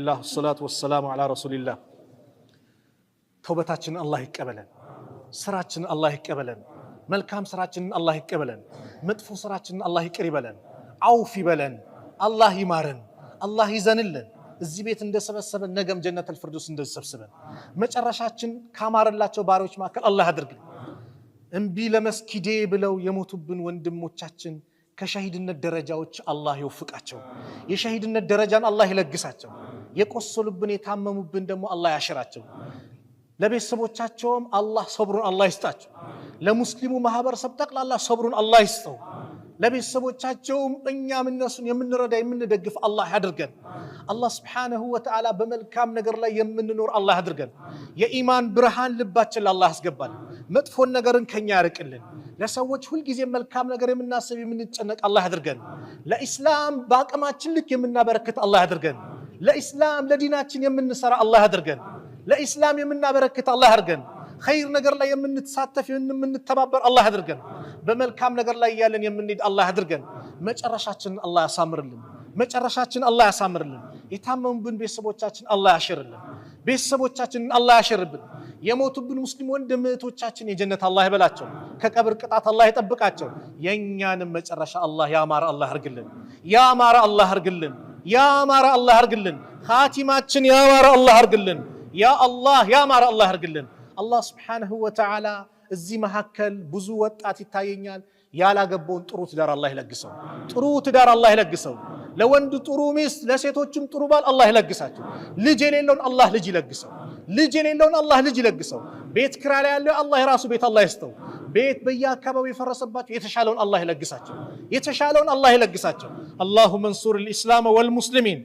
لله والصلاة والسلام على رسول الله توبتاችን الله ይቀበለን ስራችን الله ይቀበለን መልካም ስራችን الله ይቀበለን መጥፎ ስራችን الله ይቅር ይበለን አውፍ ይበለን الله ይማረን الله ይዘንልን እዚህ ቤት እንደሰበሰበን ነገም ጀነተል ፍርዱስ እንደሰበሰበን መጨረሻችን ካማረላቸው ባሪዎች ማከል الله ያድርግልን እንቢ ለመስጊዴ ብለው የሞቱብን ወንድሞቻችን ከሸሂድነት ደረጃዎች الله ይወፍቃቸው የሸሂድነት ደረጃን الله ይለግሳቸው የቆሰሉብን የታመሙብን ደግሞ الله ያሽራቸው ለቤተሰቦቻቸውም الله ሰብሩን الله ይስጣቸው ለሙስሊሙ ማህበረሰብ ጠቅላላ ሰብሩን الله ይስጠው ለቤተሰቦቻቸውም እኛም እነሱን የምንረዳ የምንደግፍ الله ያድርገን الله سبحانه وتعالى በመልካም ነገር ላይ የምንኖር الله ያድርገን የኢማን ብርሃን ልባችን الله ያስገባል መጥፎን ነገርን ከኛ ያርቅልን ለሰዎች ሁሉ ጊዜ መልካም ነገር የምናስብ የምንጨነቅ الله ያድርገን ለኢስላም በአቅማችን ልክ የምናበረክት الله ያድርገን ለኢስላም ለዲናችን የምንሰራ الله ያድርገን ለኢስላም የምናበረክት الله ያድርገን خير ነገር ላይ የምንተሳተፍ የምንተባበር الله ያድርገን በመልካም ነገር ላይ ያለን የምንሄድ الله ያድርገን መጨረሻችን الله ያሳምርልን መጨረሻችን الله ያሳምርልን የታመሙብን ቤተሰቦቻችን الله ያሽርልን ቤተሰቦቻችን الله ያሽርብን የሞቱብን ሙስሊም ወንድሞቻችን የጀነት الله ይበላቸው ከቀብር ቅጣት الله ይጠብቃቸው የኛንም መጨረሻ الله ያማረ الله ያርግልን ያማረ الله ያርግልን ያማረ الله ያርግልን ኻቲማችን ያማረ الله ያርግልን ያ الله ያማረ الله ያርግልን الله سبحانه وتعالى እዚህ መሐከል ብዙ ወጣት ይታየኛል ያላገባውን ጥሩ ትዳር الله ይለግሰው ጥሩ ትዳር الله ይለግሰው ለወንድ ጥሩ ሚስት ለሴቶችም ጥሩ ባል الله ይለግሳቸው ልጅ የሌለውን الله ልጅ ይለግሰው ልጅ የሌለውን الله ልጅ ይለግሰው ቤት ክራይ ላይ ያለው الله የራሱ ቤት الله ይስጠው ቤት በየአካባቢው የፈረሰባቸው የተሻለውን الله ይለግሳቸው የተሻለውን الله ይለግሳቸው اللهم انصر الاسلام والمسلمين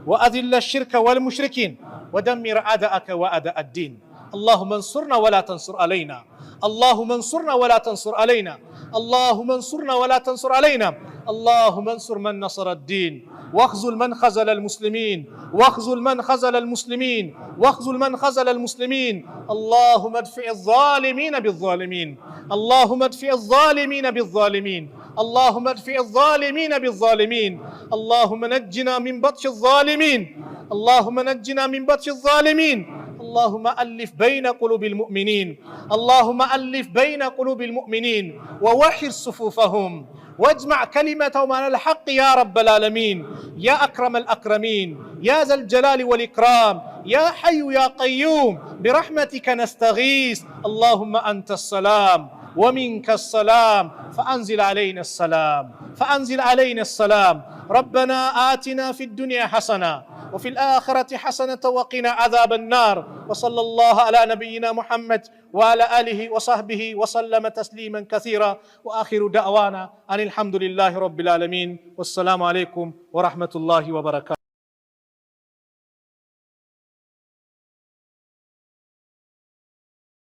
واذل الشرك والمشركين ودمر اعداءك واعداء الدين اللهم انصرنا ولا تنصر علينا اللهم انصرنا ولا تنصر علينا اللهم انصرنا ولا تنصر علينا اللهم انصر من نصر الدين واخذل من خذل المسلمين واخذل من خذل المسلمين واخذل من خذل المسلمين اللهم ادفع الظالمين بالظالمين اللهم ادفع الظالمين بالظالمين اللهم ادفع الظالمين بالظالمين اللهم نجنا من بطش الظالمين اللهم نجنا من بطش الظالمين اللهم ألف بين قلوب المؤمنين اللهم ألف بين قلوب المؤمنين ووحد صفوفهم واجمع كلمتهم على الحق يا رب العالمين يا أكرم الأكرمين يا ذا الجلال والإكرام يا حي يا قيوم برحمتك نستغيث اللهم أنت السلام ومنك السلام فأنزل علينا السلام فأنزل علينا السلام ربنا آتنا في الدنيا حسنة وفي الآخرة حسنة وقنا عذاب النار وصلى الله على نبينا محمد وعلى آله وصحبه وسلم تسليما كثيرا وآخر دعوانا أن الحمد لله رب العالمين والسلام عليكم ورحمة الله وبركاته